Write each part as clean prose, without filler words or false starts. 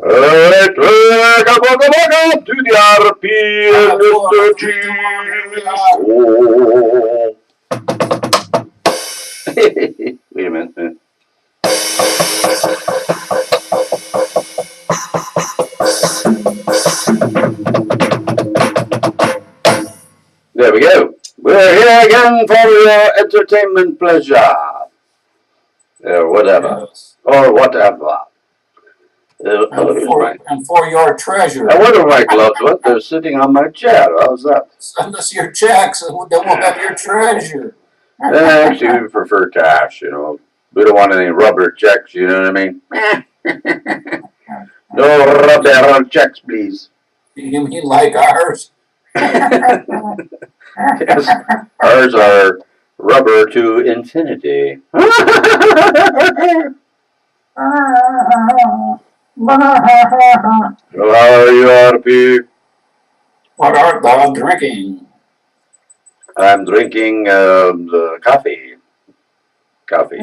Alright, welcome to the RP and Mr. G. Wait a minute. There we go. We're here again for your entertainment pleasure. Whatever. Yes. Or whatever. And for your treasure. I wonder if my gloves went. They're sitting on my chair. How's that? Send us your checks and then we'll have your treasure. Actually, we prefer cash, you know. We don't want any rubber checks, you know what I mean? No rubber checks, please. You mean like ours? Yes, ours are rubber to infinity. So how are you, RP? what art thou drinking? I'm drinking the coffee. Coffee.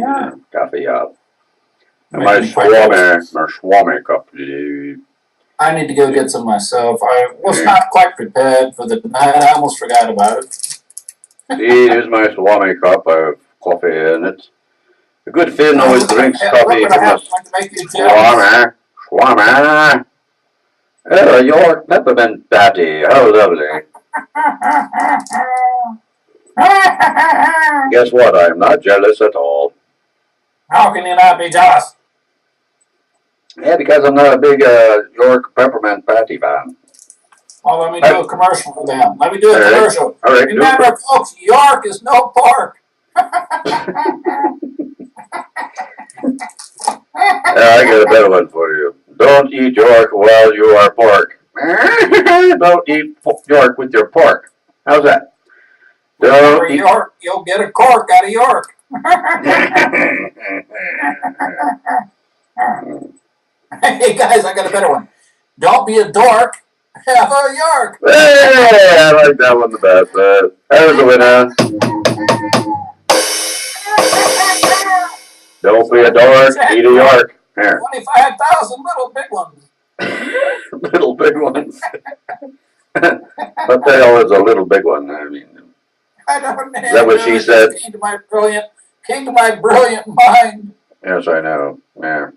My Swami cup. I need to go get some myself. I was not quite prepared for the night. I almost forgot about it. See, here's my Swami cup. I have coffee in it. A good Finn always drinks coffee from a Swami. Oh, York peppermint patty. How lovely. Guess what? I'm not jealous at all. How can you not be jealous? Yeah, because I'm not a big York peppermint patty fan. Well, let me do a commercial for them. Let me do a commercial. All right, remember, folks, York is no pork. I got a better one for you. Don't eat York while you are pork. Don't eat York with your pork. How's that? Remember York, you'll get a cork out of York. Hey guys, I got a better one. Don't be a dork, have a York. Hey, I like that one the best. There's the winner. Don't be a dork, eat a York. Here. 25,000 little big ones. Little big ones. What the hell is a little big one? I mean, I don't know. Is that what she said? Came to my brilliant mind. Yes, I know. Yeah.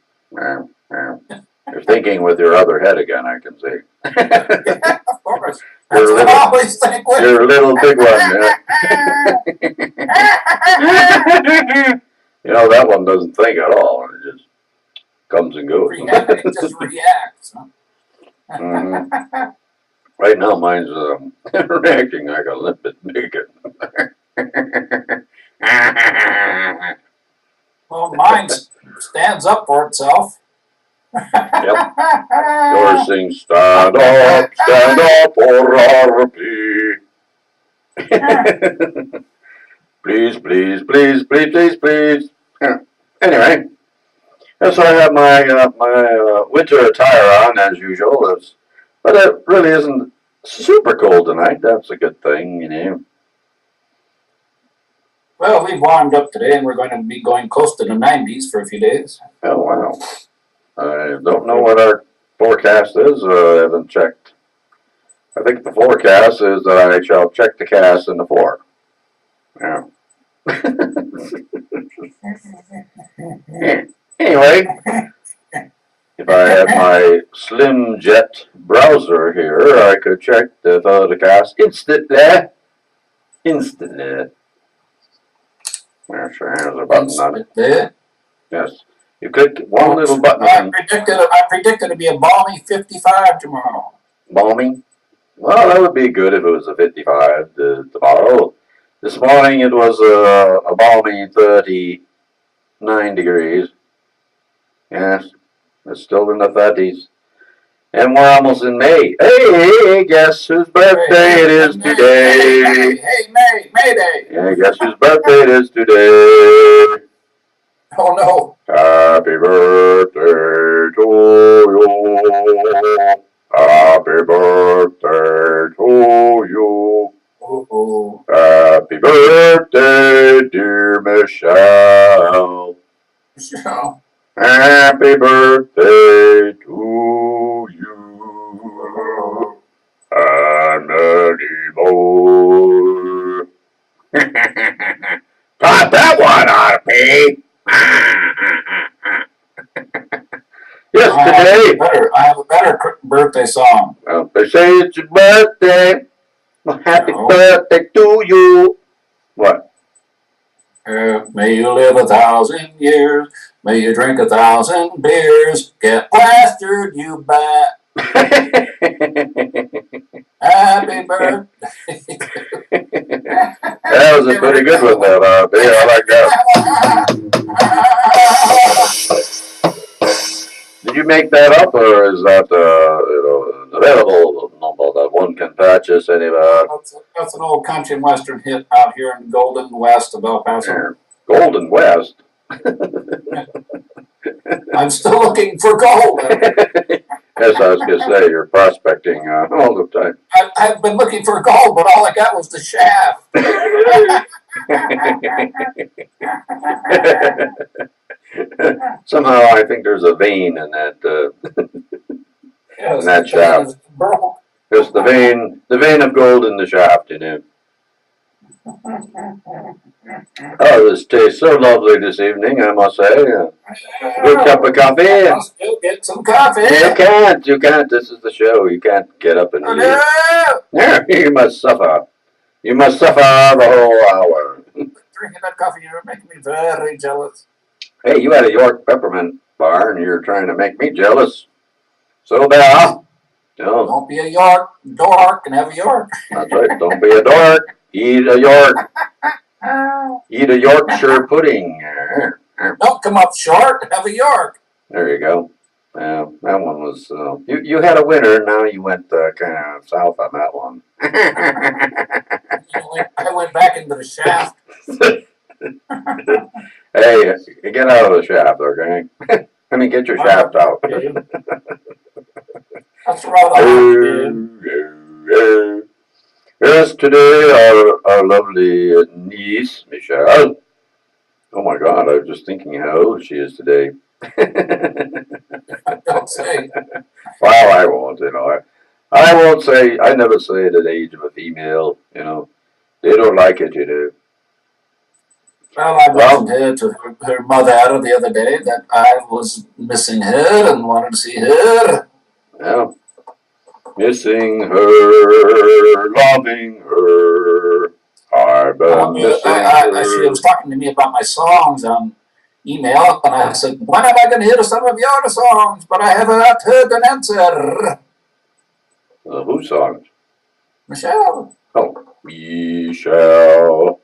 You're thinking with your other head again, I can see. Yeah, of course. That's what I always think with. You're a little big one, yeah. You know, that one doesn't think at all. It just comes and goes. It just reacts. Mm-hmm. Right now, mine's reacting like a limpid bacon. Well, mine stands up for itself. Yep. Yours sings, stand up, for RP. Please. Anyway, yes, I have my winter attire on as usual. But it really isn't super cold tonight. That's a good thing, you know. Well, we've warmed up today, and we're going to be going close to the 90s for a few days. Oh, wow. I don't know what our forecast is. I haven't checked. I think the forecast is that I shall check the cast in the 4. Yeah. Anyway, if I had my Slim Jet browser here, I could check the cast instantly. Yes, there's a button on it. Yes. You click one little button. I predicted it'd be a balmy 55 tomorrow. Balmy? Well, that would be good if it was a 55 tomorrow. This morning it was a balmy 39 degrees. Yes, it's still in the 30s. And we're almost in May. Hey, guess whose birthday it is today? Hey, May Day. Yeah, guess whose birthday it is today? Oh, no. Happy birthday to you. Happy birthday to you. Uh-oh. Happy birthday, dear Michelle. Michelle. Happy birthday to Daddy. Yesterday. I have a better birthday song. They say it's your birthday. Well, happy birthday to you. What? May you live 1,000 years. May you drink 1,000 beers. Get plastered, you bet. Happy birthday. That was a pretty good one, though, RP. I like that. Did you make that up, or is that an available number that one can purchase anywhere? That's an old country and western hit out here in Golden West of El Paso. Golden West? I'm still looking for gold. Yes, I was going to say, you're prospecting all the time. I've been looking for gold, but all I got was the shaft. Somehow I think there's a vein in that Yes, in that shaft. There's the vein of gold in the shaft, you know. Oh, this tastes so lovely this evening, I must say. Good cup of coffee. Let's go get some coffee. You can't. This is the show. You can't get up and leave. Yeah, you must suffer. You must suffer the whole hour. Drinking that coffee, you're making me very jealous. Hey, you had a York peppermint bar, and you're trying to make me jealous. So there. No. Don't be a York dork and have a York. That's right. Don't be a dork. Eat a York. Eat a Yorkshire pudding. Don't come up short. Have a York. There you go. That one was. You had a winner. Now you went kind of south on that one. I went back into the shaft. Hey, get out of the shaft, okay? I mean, get your shaft out. That's right. Yes, today our lovely niece, Michelle. Oh my God, I was just thinking how old she is today. Don't say. Well, I won't, I won't say, I never say the age of a female, They don't like it, Well, I mentioned to her mother the other day that I was missing her and wanted to see her. Yeah. Missing her, loving her. I've been missing her. She was talking to me about my songs on email, and I said, when am I going to hear some of your songs? But I have not heard an answer. Whose songs? Michelle. Oh, Michelle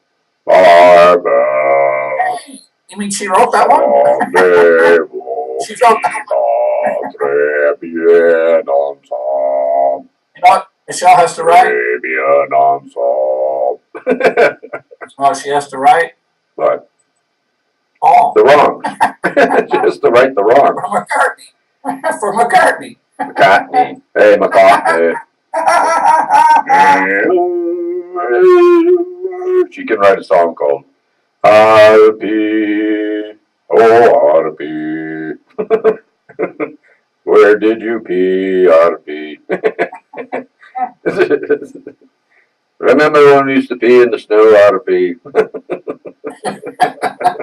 Barbara. You mean she wrote that one? She wrote that one. You know what Michelle has to write? Oh, she has to write? What? Oh. The wrong. She has to write the wrong. For McCartney. McCartney. Hey, McCartney. She can write a song called R.P. Oh, R.P. Where did you pee, R.P.? Remember when we used to pee in the snow, R.P.?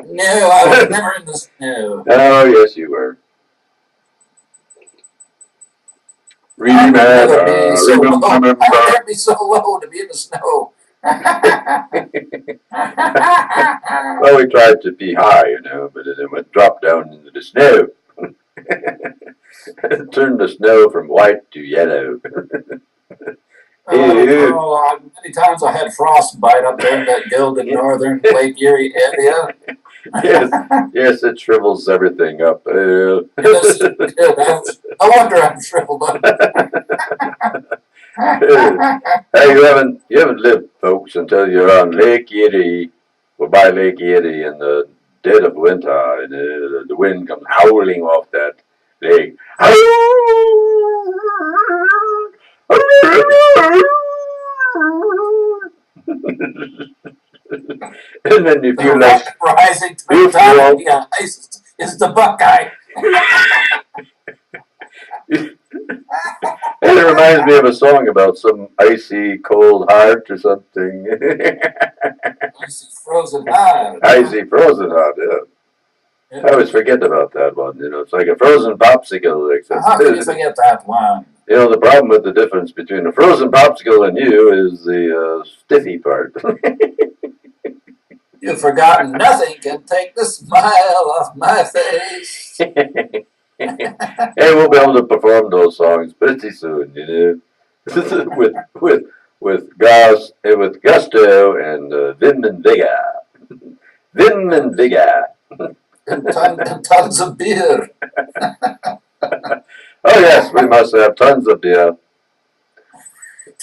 No, I was never in the snow. Oh, yes, you were. Remember. I would never be so low to be in the snow. Well, we tried to be high, but it went drop down into the snow. It turned the snow from white to yellow. Many times I had frostbite up there in that golden northern Lake Erie area. Yes, it shrivels everything up. No wonder I'm shriveled up. Hey, you haven't lived, folks, until you're on Lake Erie, or by Lake Erie in the dead of winter, and the wind comes howling off that lake. And then you feel like rising to the top of the ice is the Buckeye. It reminds me of a song about some icy cold heart or something. Icy frozen heart. Icy frozen heart, yeah. I always forget about that one. You know, it's like a frozen popsicle. Except How can you forget that one? you know, the problem with the difference between a frozen popsicle and you is the stiffy part. You've forgotten nothing can take the smile off my face. Hey, we'll be able to perform those songs pretty soon, you know, with gusto and vim and vigor, vim and vigor, and tons of beer. Oh yes, we must have tons of beer.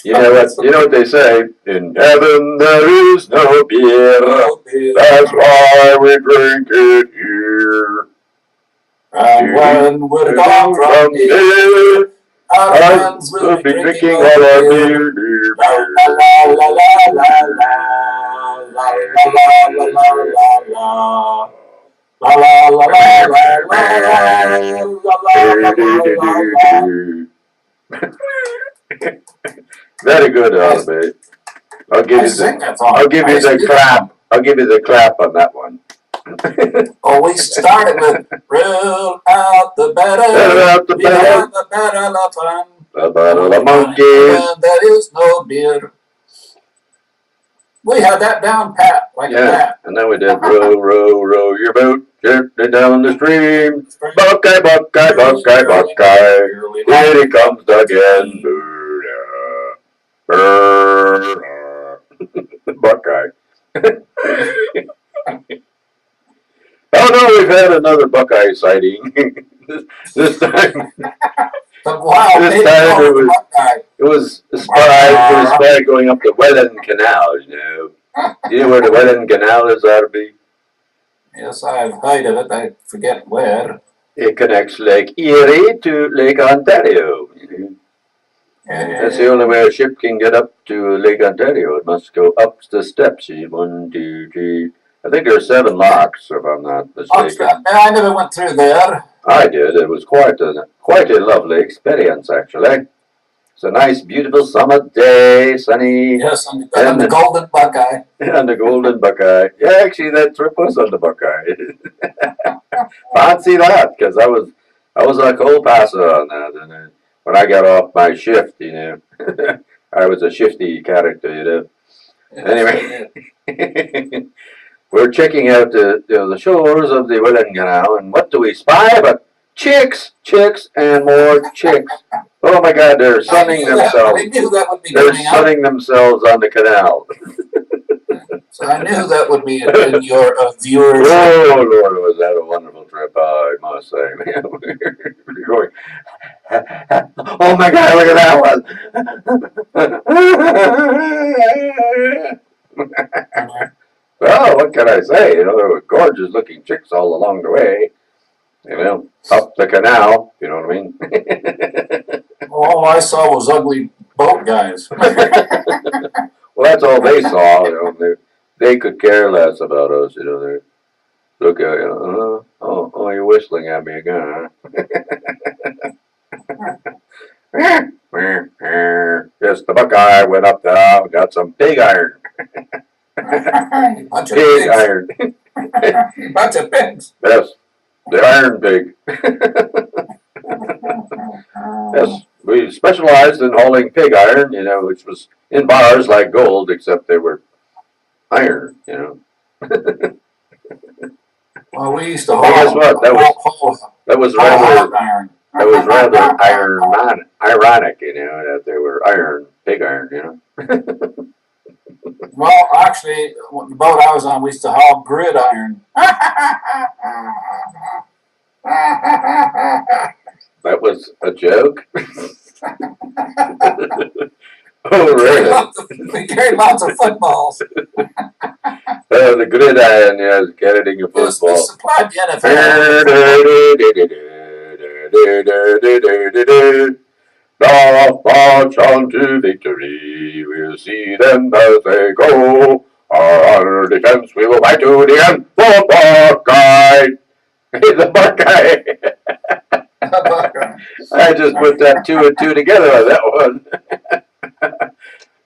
You know what? You know what they say? In heaven there is no beer. No beer. That's why we drink it here. And when we're gone from here, our friends will be drinking all our beer. La la la la la la la la la la la la la la la. Very good, Albie. I'll give you the clap. I'll give you the clap on that one. Oh, we started with roll out the better, the better the fun. The battle of monkeys. There is no beer. We had that down pat, like that. And then we did row, row, row your boat gently down the stream. Buckeye, Buckeye, Buckeye, Buckeye. Here he comes again. Buckeye. Oh no, we've had another Buckeye sighting. this time. This time it was spied going up the Welland Canal, you know. You know where the Welland Canal is, Arby? Yes, I've heard of it. I forget where. It connects Lake Erie to Lake Ontario. You know? That's the only way a ship can get up to Lake Ontario. It must go up the steps. 1, 2, 3. I think there are 7 locks, if I'm not mistaken. I never went through there. I did. It was quite a lovely experience, actually. It's a nice, beautiful summer day, sunny. Yes, and the Golden Buckeye. And the Golden Buckeye. Yeah, actually, that trip was on the Buckeye. Fancy that, because I was a coal passer on that. And when I got off my shift, you know, I was a shifty character, you know. Yes, anyway, we're checking out the shores of the Welland Canal, and what do we spy but chicks, and more chicks. Oh my God, they're sunning themselves. I knew that would be They're sunning themselves on the canal. So I knew that would be in your viewers. Oh Lord, was that a wonderful trip, I must say. We're going, oh my God, look at that one. Well, what can I say? You know, there were gorgeous looking chicks all along the way. You know, up the canal, you know what I mean? All I saw was ugly boat guys. Well, that's all they saw. You know, they could care less about us. You know, they look at you. Oh, you're whistling at me again, huh? Yes, the Buckeye went up there, got some pig iron. Pig iron. Bunch of pigs. Yes, the iron pig. Yes, we specialized in hauling pig iron, you know, which was in bars like gold, except they were iron, you know. Well, we used to haul. Well, guess what? That was rather ironic, you know, that they were pig iron, you know. Well, actually, the boat I was on, we used to haul gridiron. That was a joke? Oh, really? We carried lots of footballs. The gridiron, yes, carrying a football. It supplied the NFL. Now march on to victory. We'll see them as they go. Our defense, we will fight to the end. For Buckeye. The Buckeye. I just put that 2 and 2 together on that one.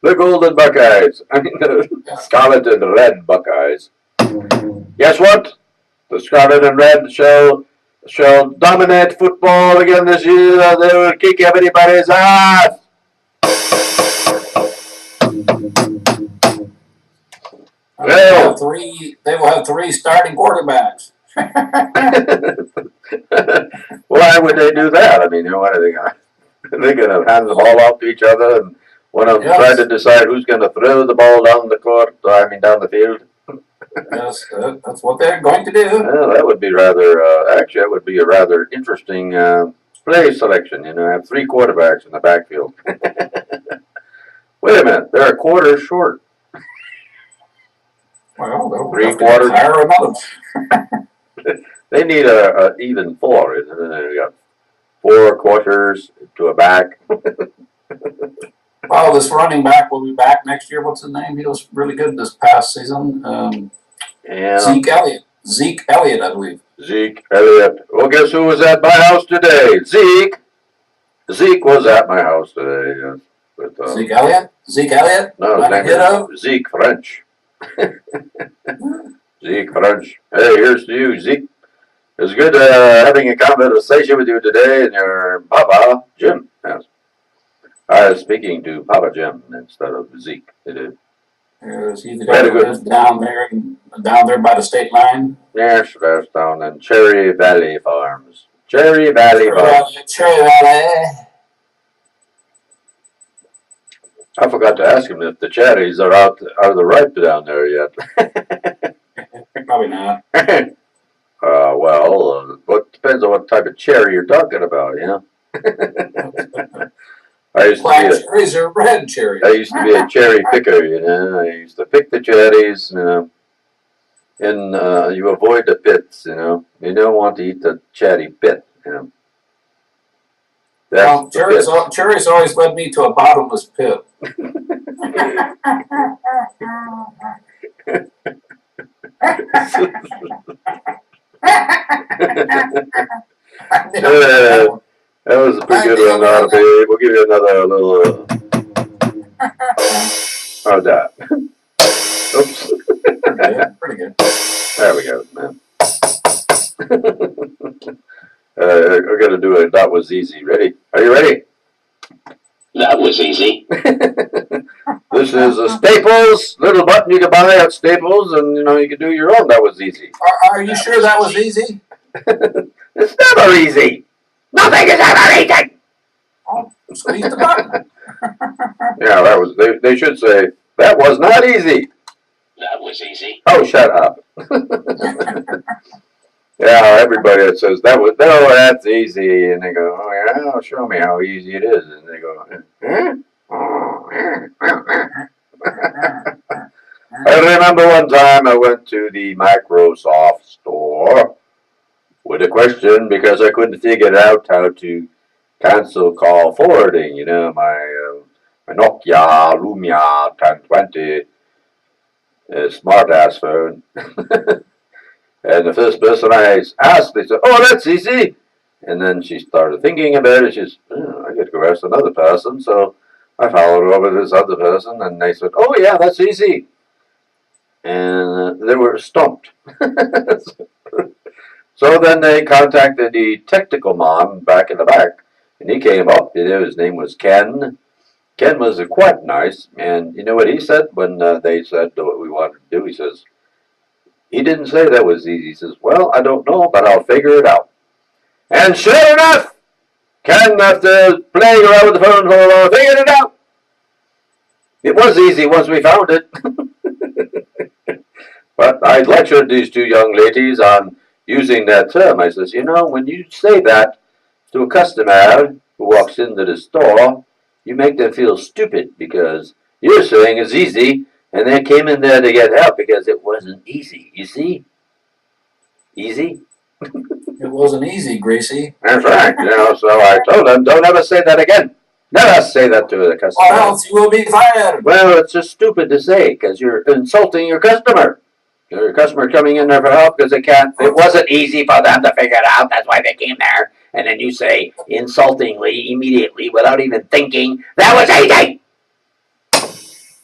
The Golden Buckeyes. I mean, the Scarlet and Red Buckeyes. Guess what? The Scarlet and Red shall dominate football again this year. They will kick everybody's ass. They will have three starting quarterbacks. Why would they do that? I mean, what are they going to? They're going to hand the ball off to each other, and one of them try to decide who's going to throw the ball down the court. I mean, down the field. Yes, that's what they're going to do. Well, that would be rather. Actually, that would be a rather interesting play selection. Have three quarterbacks in the backfield. Wait a minute, they're a quarter short. Well, they'll 3/4. Hire another. They need a even four. They got 4 quarters to a back. Well, this running back will be back next year. What's his name? He was really good this past season. Zeke Elliott, I believe. Zeke Elliott. Well, guess who was at my house today? Zeke was at my house today. Yes. But, Zeke Elliott? Zeke Elliott? No, his name is Zeke French. Zeke French. Hey, here's to you, Zeke. It's good having a conversation with you today and your Papa Jim. Yes. I was speaking to Papa Jim instead of Zeke today. Is he the guy who lives down there by the state line? Yes, that's down in Cherry Valley Farms. Cherry Valley Farms. Cherry Valley. I forgot to ask him if the cherries are ripe down there yet. Probably not. Well, it depends on what type of cherry you're talking about, Black cherries or red cherries? I used to be a cherry picker, I used to pick the cherries, and you avoid the pits, You don't want to eat the cherry pit, Well, cherries always led me to a bottomless pit. That was a pretty good one, RP. We'll give you another little. How's that? Oops. Pretty good. There we go, man. We're going to do it. That was easy. Ready? Are you ready? That was easy. This is a Staples little button you can buy at Staples, and you can do your own. That was easy. Are you sure that was easy? It's never easy. Nothing is ever easy. Oh, squeeze the button. Yeah, that was. They should say that was not easy. That was easy. Oh, shut up. Yeah, everybody that says that's easy, and they go, oh yeah, show me how easy it is, and they go, I remember one time I went to the Microsoft store with a question because I couldn't figure out how to cancel call forwarding. My Nokia Lumia 1020 smart-ass phone. And the first person I asked, they said, oh, that's easy. And then she started thinking about it. She said, I got to go ask another person. So I followed her over to this other person, and they said, oh, yeah, that's easy. And they were stumped. So then they contacted the technical man back in the back, and he came up. His name was Ken. Ken was quite nice, and you know what he said when they said what we wanted to do? He says, he didn't say that was easy. He says, well, I don't know, but I'll figure it out. And sure enough, Ken, after playing around with the phone for a while, figured it out. It was easy once we found it. But I lectured these two young ladies on using that term. I says, when you say that to a customer who walks into the store, you make them feel stupid because you're saying it's easy, and they came in there to get help because it wasn't easy. You see? Easy? It wasn't easy, Greasy. That's right. So I told them, don't ever say that again. Never say that to the customer. Or else you will be fired. Well, it's just stupid to say because you're insulting your customer. Your customer coming in there for help because it wasn't easy for them to figure it out. That's why they came there. And then you say insultingly, immediately, without even thinking, that was easy.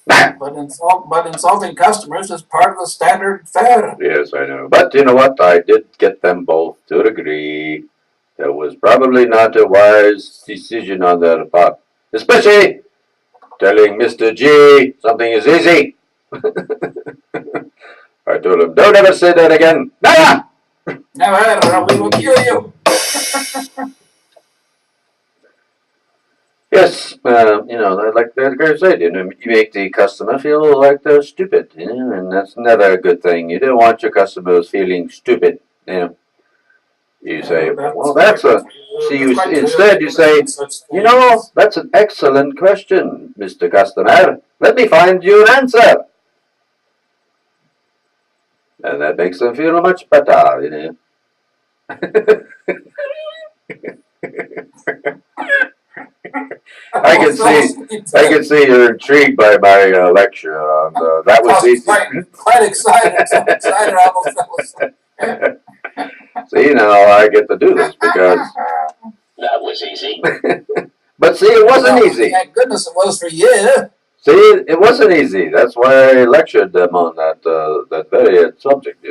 But insulting customers is part of the standard fare. Yes, I know. But you know what? I did get them both to agree. That was probably not a wise decision on their part. Especially telling Mr.G something is easy. I told him, don't ever say that again. Never! Never, or we will kill you. Yes, like the guy said, you make the customer feel like they're stupid, and that's never a good thing. You don't want your customers feeling stupid, You say, well, that's a. See, instead you say, that's an excellent question, Mr. Customer. Let me find you an answer. And that makes them feel much better, I can see you're intrigued by my lecture. That was easy. Quite excited. So excited, I almost See, now I get to do this because. That was easy. But see, it wasn't easy. Thank goodness it was for you. See, it wasn't easy. That's why I lectured them on that very subject.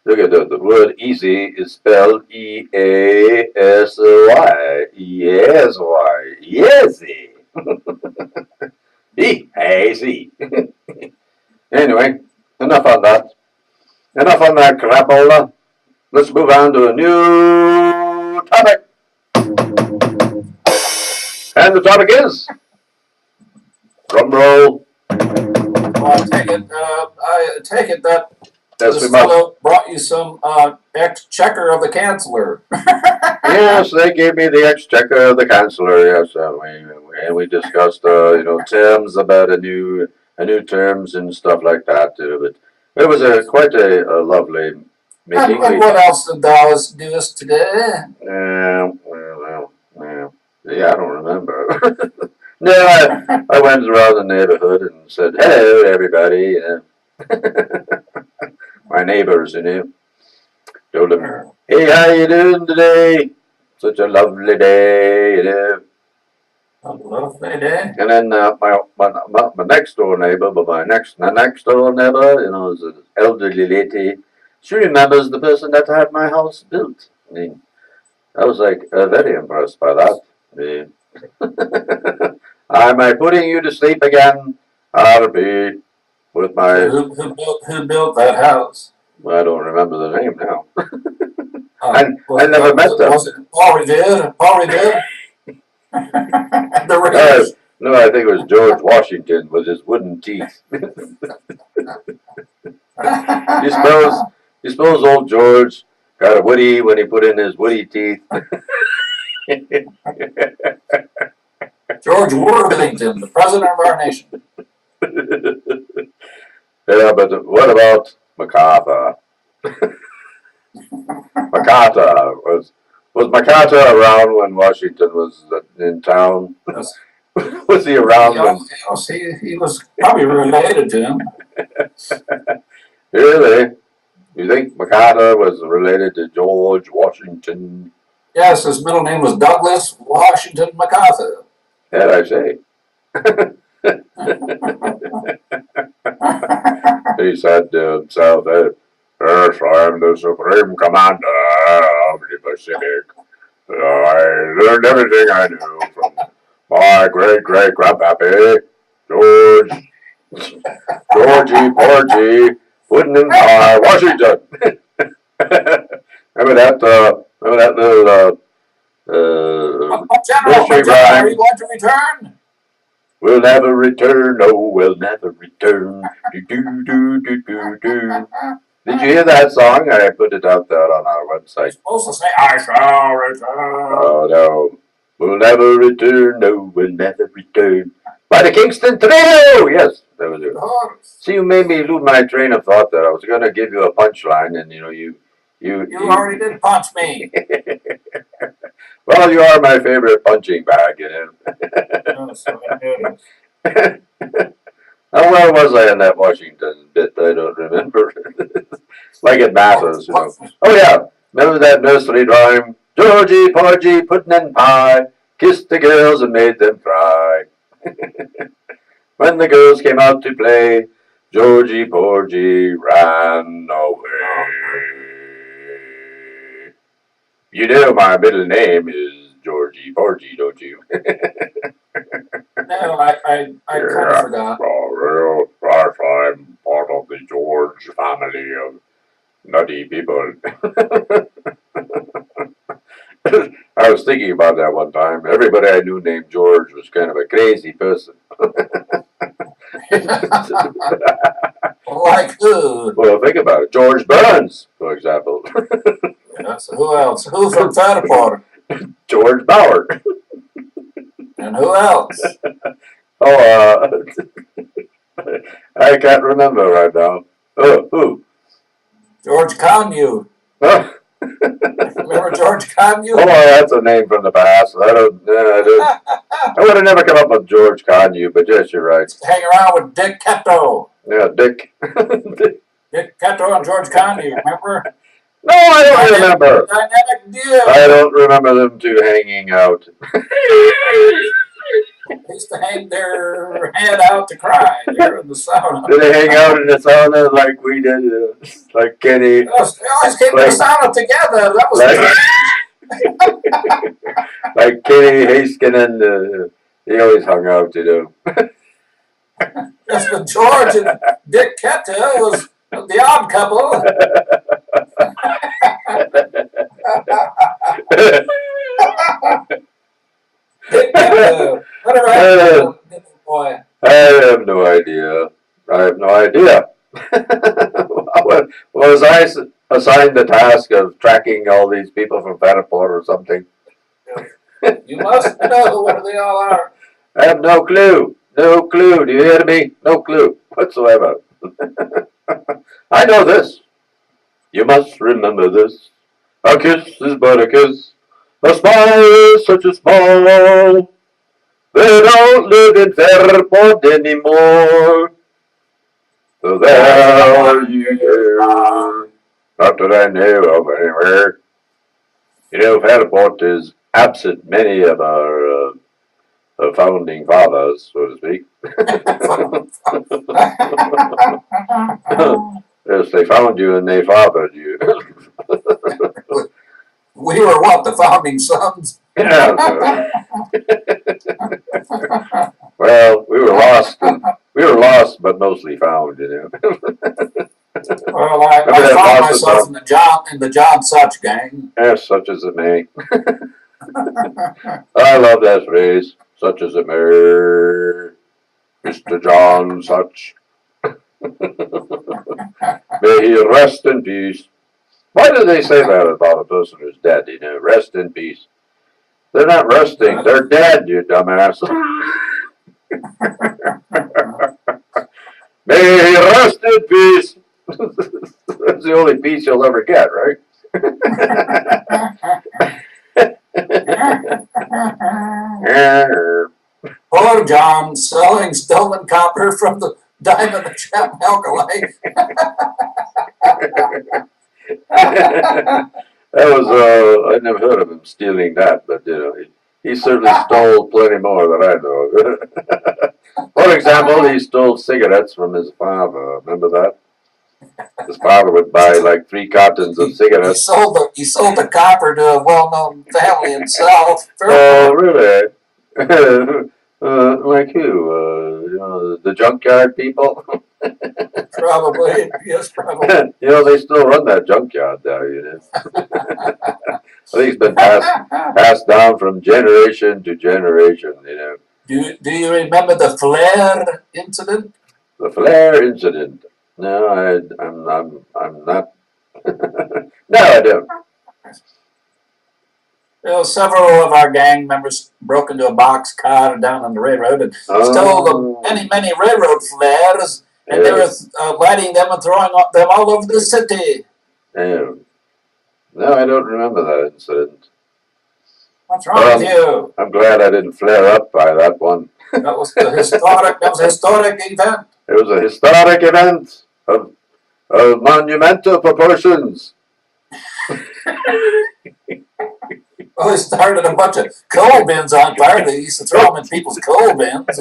Look at the word easy is spelled E-A-S-Y. E-A-S-Y. Easy. Easy. Anyway, enough on that. Enough on that crapola. Let's move on to a new topic. And the topic is drum roll. Well, I take it that Yes, this fellow brought you some exchequer of the chancellor. Yes, they gave me the exchequer of the chancellor. Yes, we discussed terms about a new terms and stuff like that. But it was quite a lovely meeting. And what else did thou do us today? Yeah, I don't remember. No, I went around the neighborhood and said, hello, everybody. My neighbors, told them, hey, how you doing today? Such a lovely day, A lovely day. And then my next door neighbor, but my next door neighbor, is an elderly lady. She remembers the person that had my house built. I was like very impressed by that. Am I putting you to sleep again? RP with my. Who built that house? I don't remember the name now. I never met them. Was it Paul Revere? Paul Revere? No, I think it was George Washington with his wooden teeth. You suppose old George got a woody when he put in his woody teeth? George Worthington, the president of our nation. Yeah, but what about MacArthur? MacArthur was MacArthur around when Washington was in town? Was he around when? He was probably related to him. Really? You think MacArthur was related to George Washington? Yes, his middle name was Douglas Washington MacArthur. That I say. He said to himself, yes, I'm the Supreme Commander of the Pacific. I learned everything I knew from my great-great-grandpappy, Georgie Porgy, Washington. Remember that little General, are you going to return? We'll never return, no, we'll never return. Do, do, do, do, do, do. Did you hear that song? I put it out there on our website. You're supposed to say, I shall return. Oh, no. We'll never return, no, we'll never return. By the Kingston Trio! Yes, that was it. See, you made me lose my train of thought there. I was going to give you a punchline, and, you already did punch me. Well, you are my favorite punching bag, How well was I in that Washington bit? I don't remember. Like it matters, Oh, yeah. Remember that nursery rhyme? Georgie, Porgy, pudding and pie, kissed the girls and made them cry. When the girls came out to play, Georgie Porgy ran away. You know my middle name is Georgie Porgy, don't you? No, I kind of forgot. Well, I'm part of the George family of nutty people. I was thinking about that one time. Everybody I knew named George was kind of a crazy person. Like who? Well, think about it. George Burns, for example. Yes, who else? Who from Fairport? George Bauer. And who else? Oh, I can't remember right now. Oh, who? George Connew. Oh. Remember George Connew? Oh, that's a name from the past. I would have never come up with George Connew, but yes, you're right. Hang around with Dick Cato. Yeah, Dick. Dick Cato and George Connew, remember? No, I don't remember. Dynamic duo. I don't remember them two hanging out. They used to hang their head out to cry there in the sauna. Did they hang out in the sauna like we did? Like Kenny? They always came to the sauna together. That was like Kenny Haskin and they always hung out, you know. Just with George and Dick Cato was the odd couple. Dick Cato. Whatever happened to the boy? I have no idea. Was I assigned the task of tracking all these people from Fairport or something? You must know where they all are. I have no clue. No clue. Do you hear me? No clue whatsoever. I know this. You must remember this. A kiss is but a kiss. A smile is such a smile. They don't live in Fairport anymore. So there you go. Not that I know of anywhere. You know, Fairport is absent many of our founding fathers, so to speak. Yes, they found you and they fathered you. We were what, the founding sons? Yeah, well, we were lost, but mostly found, you know. Well, I found myself in the John Such gang. Yes, such as it may. I love that phrase, such as it may. Mr. John Such. May he rest in peace. Why do they say that about a person who's dead, you know? Rest in peace. They're not resting, they're dead, you dumbass. May he rest in peace. That's the only peace you'll ever get, right? Poor John, selling stolen copper from the Diamond and Gem Alkali. That was, I never heard of him stealing that, but, you know, he certainly stole plenty more than I know. For example, he stole cigarettes from his father. Remember that? His father would buy like 3 cartons of cigarettes. He sold the copper to a well-known family himself. Oh, really? Like who? You know, the junkyard people? Probably, yes, probably. You know, they still run that junkyard there, you know. I think it's been passed down from generation to generation, you know. Do you remember the flare incident? The flare incident. No, I'm not. No, I don't. Well, several of our gang members broke into a box car down on the railroad and stole many railroad flares, and they were lighting them and throwing them all over the city. No, I don't remember that incident. What's wrong with you? I'm glad I didn't flare up by that one. That was a historic event. It was a historic event of monumental proportions. Well, they started a bunch of coal bins on fire. They used to throw them in people's coal bins.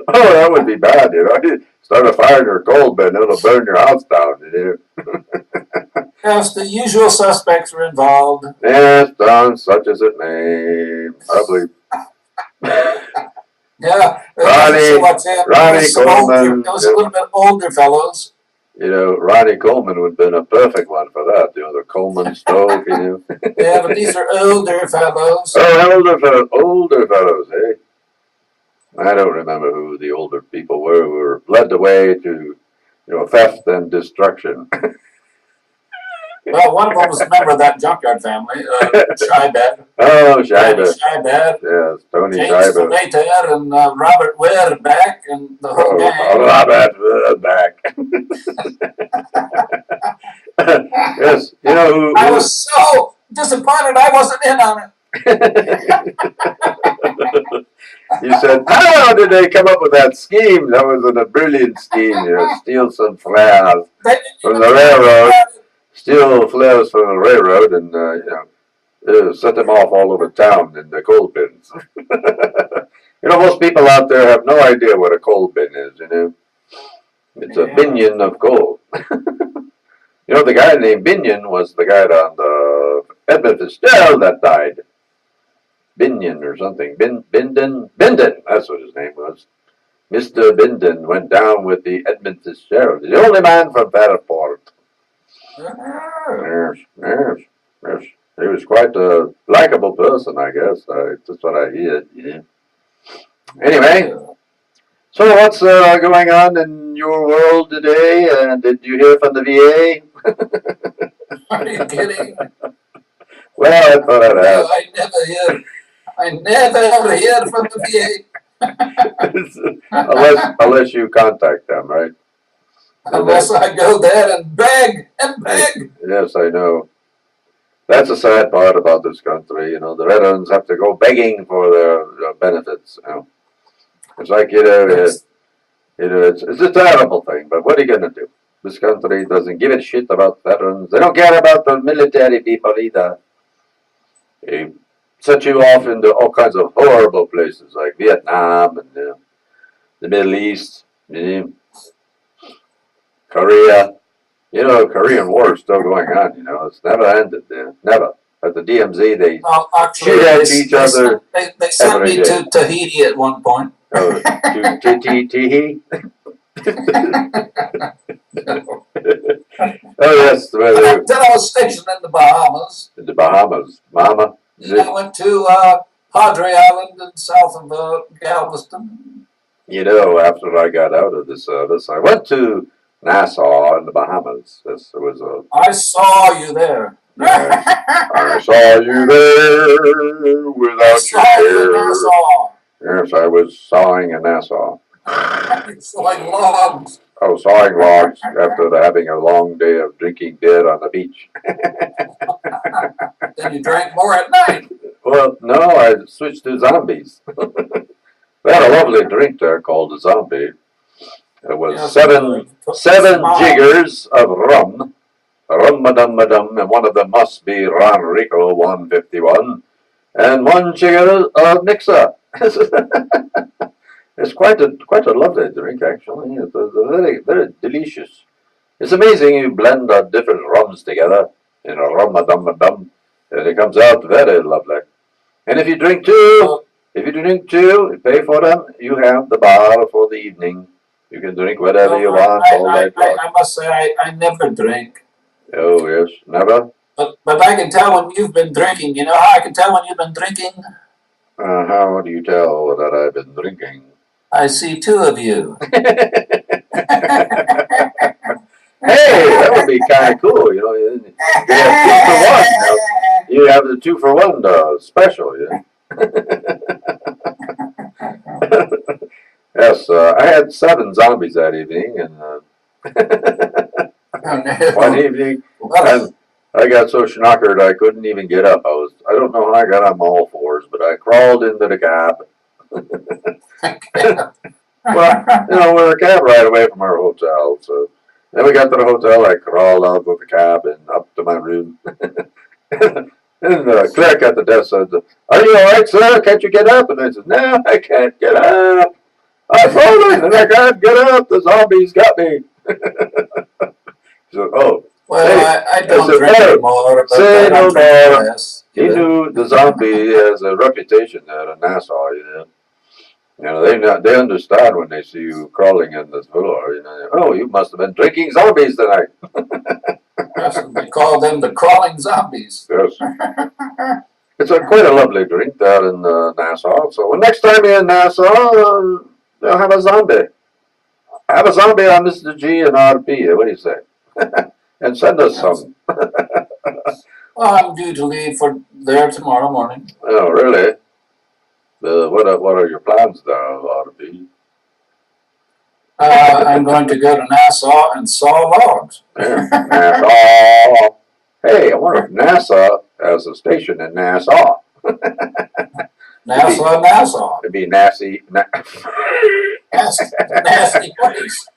Oh, that would be bad, you know. Start a fire in your coal bin, it'll burn your house down, you know. Yes, the usual suspects were involved. Yes, done, such as it may. Probably. Yeah, Ronnie Coleman. There was a little bit older fellows. You know, Ronnie Coleman would have been a perfect one for that. You know, the Coleman stove, you know. Yeah, but these are older fellows. Oh, older fellows, eh? I don't remember who the older people were who were led the way to, you know, theft and destruction. Well, one of them was a member of that junkyard family, Scheibed. Oh, Scheibe. Scheibed. Yes, Tony James Scheibe. Later and Robert Weirback and the whole gang. Robert Weirback. Yes, you know who. I was so disappointed I wasn't in on it. You said, how did they come up with that scheme? That was a brilliant scheme, you know, steal some flares from the railroad, steal flares from the railroad, and, you know, set them off all over town in the coal bins. You know, most people out there have no idea what a coal bin is, you know. It's a binion of coal. You know, the guy named Binion was the guy on the Edmund Fitzgerald that died. Binion or something. Bindon, that's what his name was. Mr. Bindon went down with the Edmund Fitzgerald. The only man from Fairport. Yes. He was quite a likable person, I guess. That's what I hear. Yeah. Anyway, so what's going on in your world today? Did you hear from the VA? Are you kidding? Well, I thought I'd ask. I never ever hear from the VA. unless you contact them, right? Unless I go there and beg and beg. Yes, I know. That's the sad part about this country. You know, the veterans have to go begging for their benefits. You know, it's like it's a terrible thing. But what are you gonna do? This country doesn't give a shit about veterans. They don't care about the military people either. They set you off into all kinds of horrible places like Vietnam and the Middle East, Korea. You know, Korean War is still going on. You know, it's never ended. Never. At the DMZ, they shoot at each other. They sent me to Tahiti at one point. Oh, to Tahiti. Oh yes, Then I was stationed in the Bahamas. In the Bahamas, Mama. I went to Padre Island in south of Galveston. You know, after I got out of the service, I went to Nassau in the Bahamas. This was I saw you there. Yes, I saw you there without your hair. Yes, I was sawing in Nassau. Sawing logs. Oh, sawing logs after having a long day of drinking beer on the beach. Then you drank more at night. Well, no, I switched to zombies. They had a lovely drink there called a zombie. It was seven jiggers of rum, rum-a-dum-a-dum, and one of them must be Ron Rico 151, and one jigger of Mixer. It's quite a lovely drink, actually. It's very, very delicious. It's amazing you blend different rums together in a rum-a-dum-a-dum, and it comes out very lovely. And if you drink two, you pay for them, you have the bar for the evening. You can drink whatever you want all night long. I must say, I never drink. Oh, yes, never? But I can tell when you've been drinking. You know how I can tell when you've been drinking? How do you tell that I've been drinking? I see two of you. Hey, that would be kind of cool, you know. You have 2 for 1. You have the 2 for 1 special, yeah. Yes, I had 7 zombies that evening, and one evening, and I got so schnockered I couldn't even get up. I don't know how I got on all fours, but I crawled into the cab. Well, you know, we're a cab ride away from our hotel, so then we got to the hotel. I crawled out with the cab and up to my room. And the clerk at the desk said, "Are you all right, sir? Can't you get up?" And I said, "No, I can't get up." I'm falling and I can't get out. The zombies got me. So, oh. Well, I don't said, drink anymore, but say I no don't drink more. less. He knew the zombie has a reputation out of Nassau, you know. You know, they understand when they see you crawling in the floor. You know, oh, you must have been drinking zombies tonight. Yes, they call them the crawling zombies. Yes. It's quite a lovely drink there in Nassau. So next time you're in Nassau, they'll have a zombie. Have a zombie on Mr.G and RP. What do you say? And send us some. Well, I'm due to leave for there tomorrow morning. Oh, really? What are your plans there, RP? I'm going to go to Nassau and saw logs. Yeah, Nassau. Hey, I wonder if NASA has a station in Nassau. Nassau. It'd be nasty. Nasty place.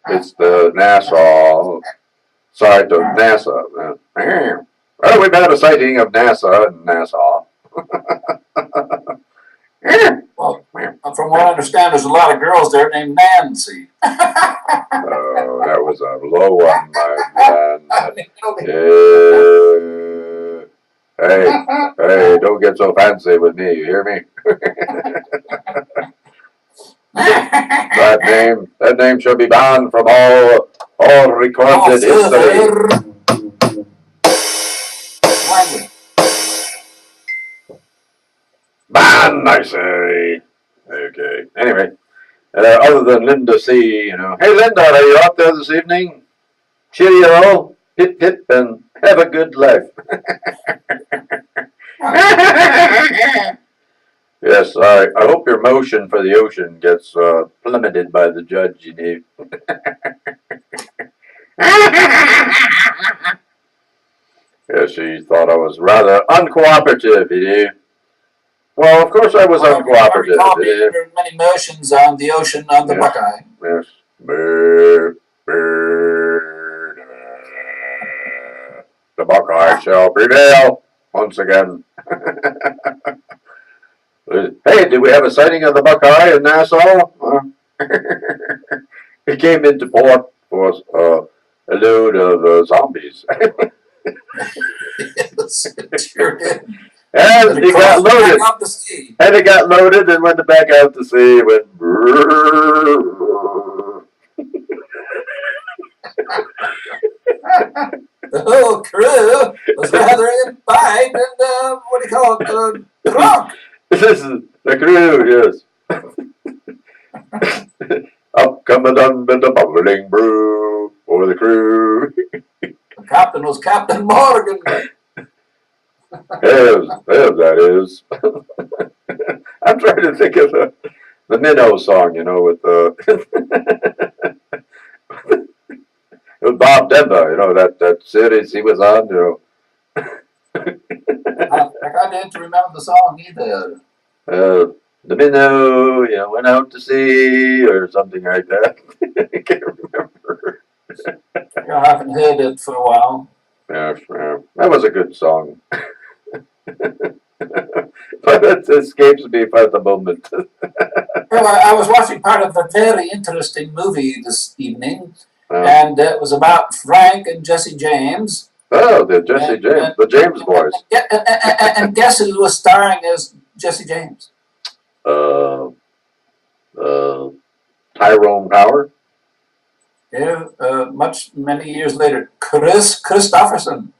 It's the Nassau side of NASA. Well, we've had a sighting of NASA in Nassau. Well, from what I understand, there's a lot of girls there named Nancy. Oh, that was a low one, my man. Hey, don't get so fancy with me, you hear me? That name shall be banned from all recorded history. Ban, I say. Okay. Anyway, other than Linda C, you know. Hey, Linda, are you out there this evening? Cheerio, hip hip, and have a good life. Yes, I hope your motion for the ocean gets plummeted by the judge, you know. Yeah, she thought I was rather uncooperative, you know. Well, of course I was uncooperative. There are many motions on the ocean on the Buckeye. Yes. The Buckeye shall prevail once again. Hey, did we have a sighting of the Buckeye in Nassau? He came into port for a load of zombies. Yes, it sure did. And he got loaded. And it got loaded and went back out to sea. It went. The whole crew was rather imbibed and, what do you call it, drunk. This is the crew, yes. Up coming under the bubbling brew for the crew. The captain was Captain Morgan. Yes, that is. I'm trying to think of the Minnow song, you know, with with Bob Denver, you know, that series he was on, you know. I didn't remember the song either. The Minnow, you know, went out to sea or something like that. I can't remember. I haven't heard it for a while. Yes, that was a good song. But it escapes me at the moment. Well, I was watching part of a very interesting movie this evening, and it was about Frank and Jesse James. Oh, the James boys. And guess who was starring as Jesse James? Tyrone Power. Yeah, many years later, Chris Christopherson.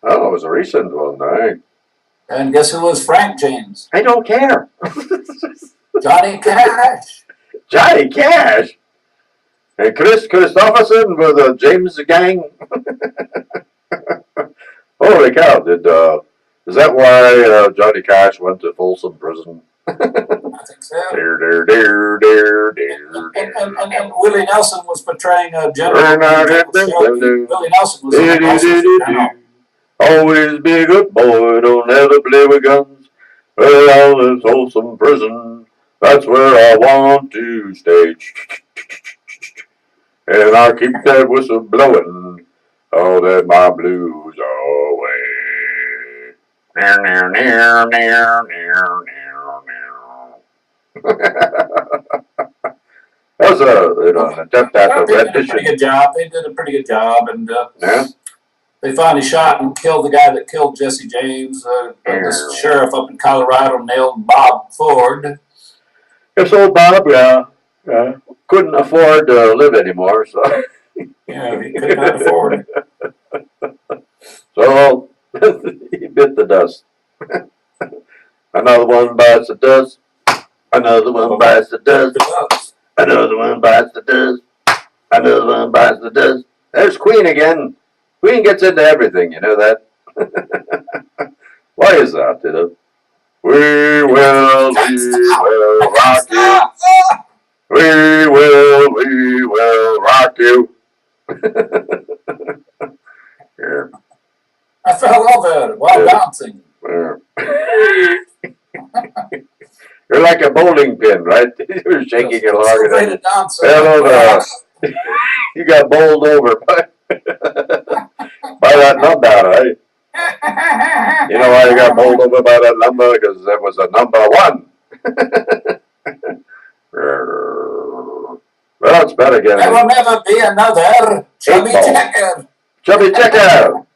Oh, it was a recent one, right? And guess who was Frank James? I don't care. Johnny Cash. Johnny Cash. And Chris Christopherson with the James gang. Holy cow! Is that why Johnny Cash went to Folsom Prison? I think so. Dear. And Willie Nelson was portraying a general. Willie Nelson was also always be a good boy, don't ever play with guns. Well, in Folsom Prison, that's where I want to stay. And I'll keep that whistle blowing, all that my blues away. an attempt at the They did a rendition. pretty good job. They did a pretty good job, and Yeah. they finally shot and killed the guy that killed Jesse James. The sheriff up in Colorado nailed Bob Ford. Yes, old Bob, couldn't afford to live anymore, so. Yeah, he could not afford it. So he bit the dust. Another one bites the dust. Another one bites the dust. Another one bites the dust. Another one bites the dust. There's Queen again. Queen gets into everything, you know that? Why is that, you know? We will rock you. We will rock you. Yeah. I fell over while dancing. Yeah. You're like a bowling pin, right? You're shaking it longer than you got bowled over by that number, right? You know why you got bowled over by that number? Because that was a number one. Well, it's better getting. There will never be another chubby checker. Chubby checker.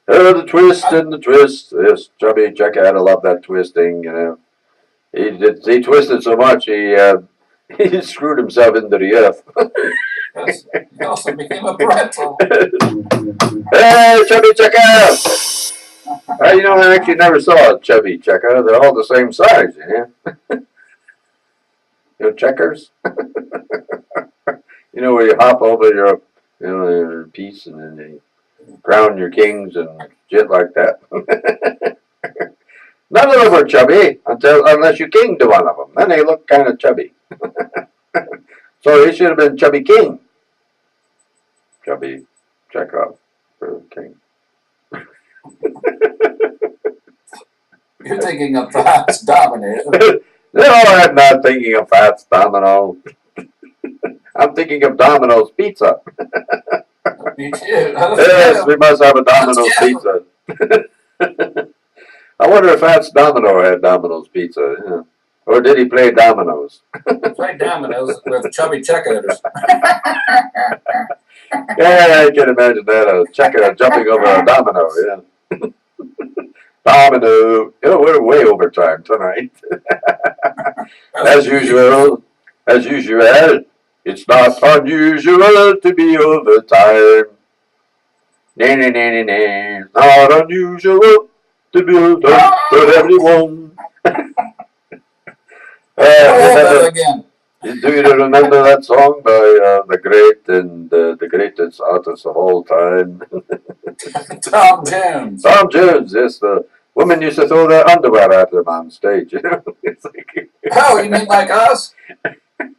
Oh, the twist and the twist. Yes, chubby checker. I love that twisting. You know, he twisted so much he screwed himself into the earth. Yes, he also became a pretzel. Hey, chubby checker! You know, I actually never saw a chubby checker. They're all the same size, you know. You know, checkers. You know, where you hop over your piece and then you crown your kings and shit like that. None of them are chubby unless you king to one of them. Then they look kind of chubby. So he should have been Chubby King. Chubby Chekhov for king. You're thinking of Fats Domino. No, I'm not thinking of Fats Domino. I'm thinking of Domino's Pizza. Me too. Yes, we must have a Domino's Pizza. I wonder if Fats Domino had Domino's Pizza. Yeah. Or did he play dominoes? He played dominoes with chubby checkers. Yeah, I can imagine that. A checker jumping over a domino. Yeah. Domino. You know, we're way over time tonight. As usual, it's not unusual to be over time. It's not unusual to be over time for everyone. Again. Do you remember that song by the great and the greatest artist of all time? Tom Jones. Tom Jones, yes. The women used to throw their underwear at him on stage. You know? Oh, you mean like us? I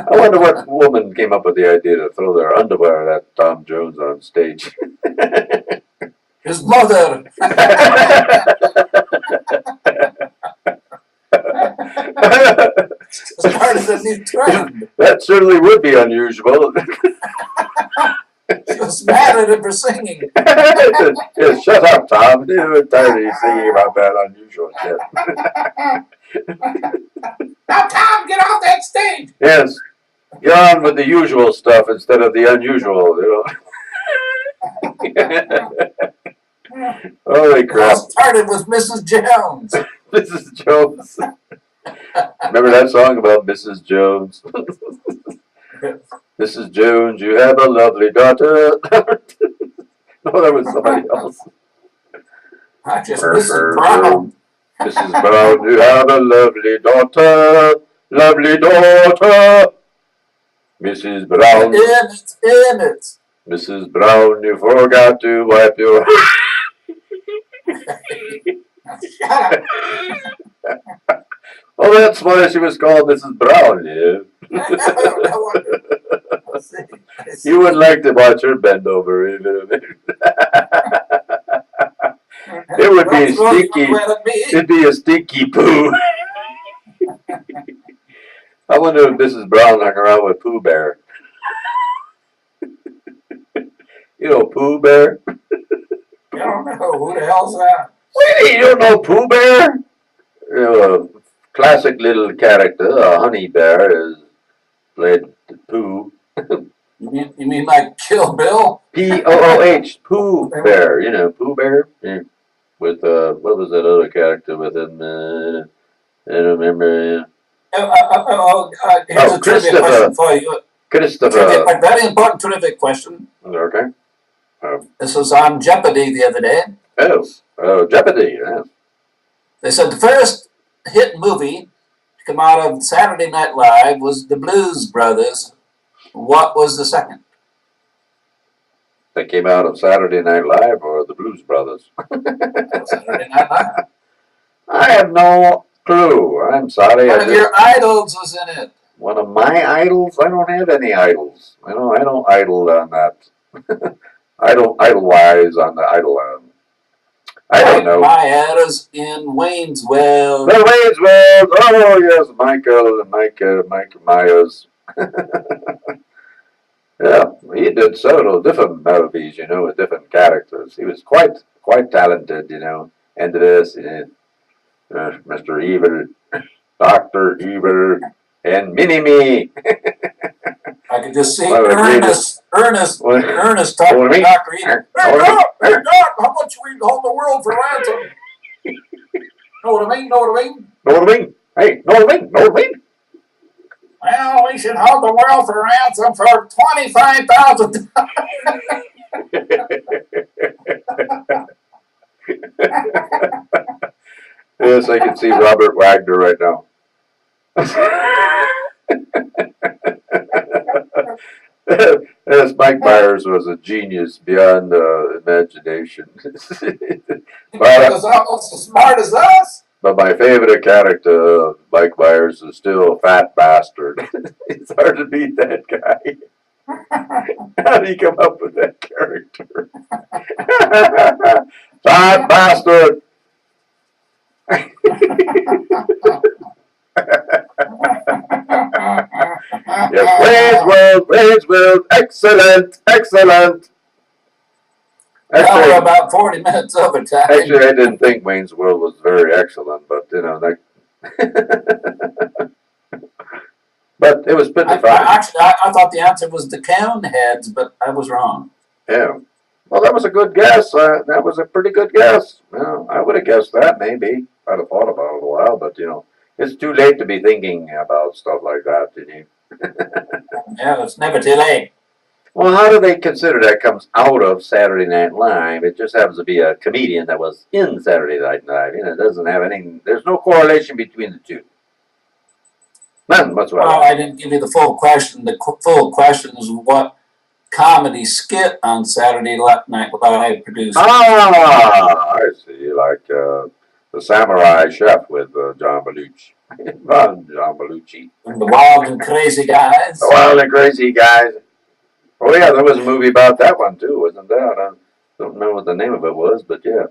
wonder what woman came up with the idea to throw their underwear at Tom Jones on stage. His mother. Started a new trend. That certainly would be unusual. She was mad at him for singing. Yeah, shut up, Tom. You're tired of you singing about that unusual shit. Now, Tom, get off that stage. Yes. Get on with the usual stuff instead of the unusual, you know. Holy crap. It started with Mrs. Jones. Mrs. Jones. Remember that song about Mrs. Jones? Mrs. Jones, you have a lovely daughter. No, that was somebody else. I just Mrs. Brown. Mrs. Brown, you have a lovely daughter. Lovely daughter. Mrs. Brown. In it. Mrs. Brown, you forgot to wipe your... Shut up. Oh, that's why she was called Mrs. Brown, yeah. You wouldn't like to watch her bend over even a minute. It would be stinky. It'd be a stinky poo. I wonder if Mrs. Brown hung around with Pooh Bear. You know Pooh Bear? I don't know. Who the hell's that? Wait, you don't know Pooh Bear? You know, a classic little character, a honey bear, is played Pooh. You mean like Kill Bill? P-O-O-H, Pooh Bear. You know, Pooh Bear. Yeah. With what was that other character with him? I don't remember. Here's a trivia question for you. Christopher. A very important trivia question. Okay. This was on Jeopardy the other day. Oh, Jeopardy. Yeah. They said the first hit movie to come out of Saturday Night Live was The Blues Brothers. What was the second? They came out of Saturday Night Live or the Blues Brothers? Saturday Night Live. I have no clue. I'm sorry. One of your idols was in it. One of my idols? I don't have any idols. I don't idol on that. I don't idolize on the idol. I don't know. My heroes in Wayne's World. The Wayne's World. Oh yes, Michael and Mike Myers. Yeah, he did several different movies, you know, with different characters. He was quite talented, you know. And this, Mr. Evil, Dr. Evil, and Mini-Me. I could just see Ernest talking to Dr. Evil. Hey, Doc, how much we hold the world for ransom? Know what I mean? Know what I mean? Hey, know what I mean? Well, we should hold the world for ransom for $25,000. Yes, I can see Robert Wagner right now. Yes, Mike Myers was a genius beyond imagination. He was almost as smart as us. But my favorite character of Mike Myers is still a fat bastard. It's hard to beat that guy. How do you come up with that character? Fat bastard! Yes, Wayne's World, excellent. Now we're about 40 minutes over time. Actually, I didn't think Wayne's World was very excellent, but you know, but it was pretty fun. I thought the answer was the Coneheads, but I was wrong. Yeah. Well, that was a good guess. That was a pretty good guess. Well, I would have guessed that maybe. I'd have thought about it a while, but you know, it's too late to be thinking about stuff like that, you know. Yeah, it's never too late. Well, how do they consider that comes out of Saturday Night Live? It just happens to be a comedian that was in Saturday Night Live. You know, it doesn't have anything. There's no correlation between the two. None whatsoever. Well, I didn't give you the full question. The full question is what comedy skit on Saturday Night Live produced. Ah, I see. Like the Samurai Chef with John Belushi. John Belushi. And the Wild and Crazy Guys. The Wild and Crazy Guys. Oh yeah, there was a movie about that one too, wasn't there? I don't know what the name of it was, but yeah,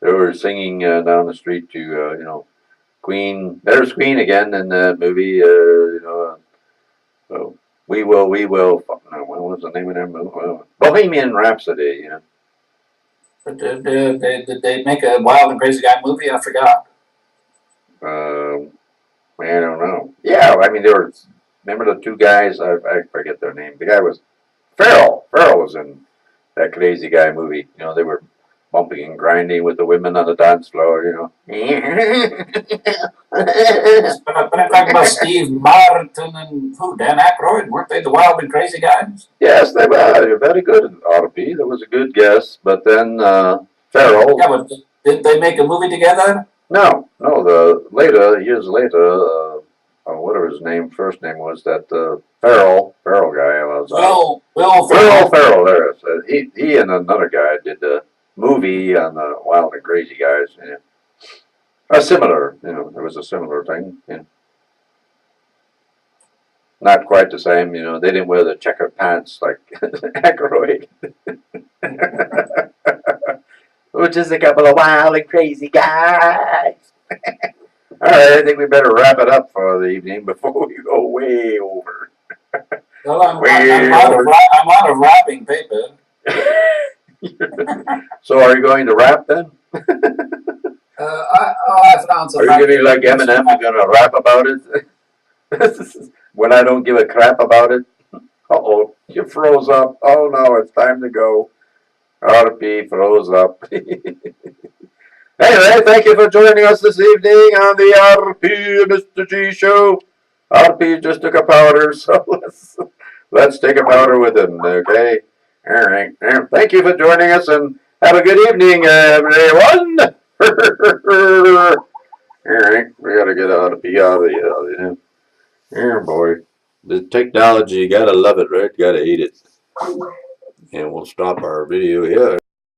they were singing down the street to you know, Queen. There's Queen again in that movie. You know, we will. No, what was the name of that movie? Bohemian Rhapsody. You know. But did they make a Wild and Crazy Guy movie? I forgot. I don't know. Yeah, I mean, they were. Remember the two guys? I forget their name. The guy was Farrell. Farrell was in that Crazy Guy movie. You know, they were bumping and grinding with the women on the dance floor. You know. But I'm talking about Steve Martin and who? Dan Aykroyd. Weren't they the Wild and Crazy Guys? Yes, they were. They're very good at RP. That was a good guess. But then Farrell. Yeah, but did they make a movie together? No. Years later, whatever his first name was, that Farrell guy was. Will Ferrell, there it is. He and another guy did the movie on the Wild and Crazy Guys. You know. There was a similar thing. You know. Not quite the same, you know. They didn't wear the checkered pants like Aykroyd. We're just a couple of wild and crazy guys. All right, I think we better wrap it up for the evening before we go way over. Well, I'm out of wrapping paper. So are you going to rap then? I found some. Are you going to be like Eminem? You're going to rap about it? when I don't give a crap about it. Uh-oh, you froze up. Oh no, it's time to go. RP froze up. Anyway, thank you for joining us this evening on the RP and Mr. G show. RP just took a powder, so let's take a powder with him, okay? All right. Thank you for joining us, and have a good evening, everyone. All right, we gotta get RP out of here. Yeah, boy. The technology, you gotta love it, right? You gotta eat it. And we'll stop our video here.